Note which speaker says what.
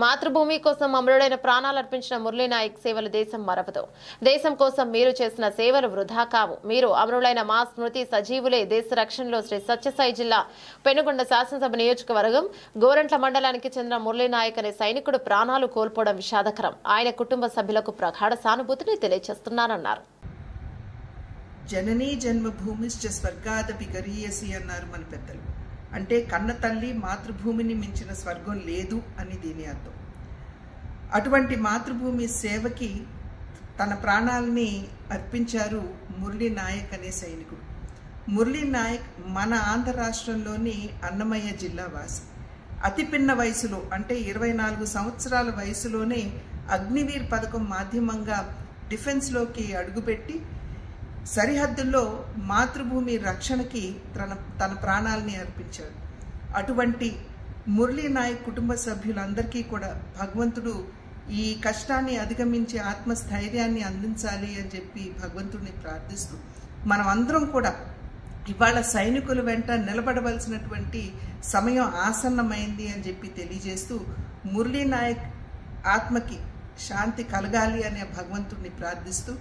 Speaker 1: మాతృభూమి కోసం అమరుడైన ప్రాణాలు అర్పించిన మురళీ నాయక్ సేవలు దేశం మరవదు. దేశం కోసం మీరు చేసిన సేవలు వృధా కావు. మీరు అమరులైన మా స్మృతి సజీవులే. దేశ రక్షణలో శ్రీ సత్యసాయి జిల్లా పెనుగొండ శాసనసభ నియోజకవర్గం గోరంట్ల మండలానికి చెందిన మురళీ నాయక్ అనే సైనికుడు ప్రాణాలు కోల్పోవడం విషాదకరం. ఆయన కుటుంబ సభ్యులకు ప్రగాఢ సానుభూతిని తెలియజేస్తున్నారన్నారు.
Speaker 2: జననీ జన్మభూమిశ్చ స్వర్గాదపి గరీయసి అన్నారు మన పెద్దలు. అంటే కన్న తల్లి మాతృభూమిని మించిన స్వర్గం లేదు అని దీని అర్థం. అటువంటి మాతృభూమి సేవకి తన ప్రాణాలని అర్పించారు మురళీ నాయక్ అనే సైనికుడు. మురళీ నాయక్ మన ఆంధ్ర రాష్ట్రంలోని అన్నమయ్య జిల్లా వాసి. అతి పిన్న వయసులో అంటే 24 సంవత్సరాల వయసులోనే అగ్నివీర్ పథకం మాధ్యమంగా డిఫెన్స్లోకి అడుగుపెట్టి సరిహద్దుల్లో మాతృభూమి రక్షణకి తన ప్రాణాలని అర్పించాడు. అటువంటి మురళీ నాయక్ కుటుంబ సభ్యులందరికీ కూడా భగవంతుడు ఈ కష్టాన్ని అధిగమించి ఆత్మస్థైర్యాన్ని అందించాలి అని చెప్పి భగవంతుడిని ప్రార్థిస్తూ మనం అందరం కూడా ఇవాళ సైనికుల వెంట నిలబడవలసినటువంటి సమయం ఆసన్నమైంది అని చెప్పి తెలియజేస్తూ మురళీ నాయక్ ఆత్మకి శాంతి కలగాలి అనే భగవంతుడిని ప్రార్థిస్తూ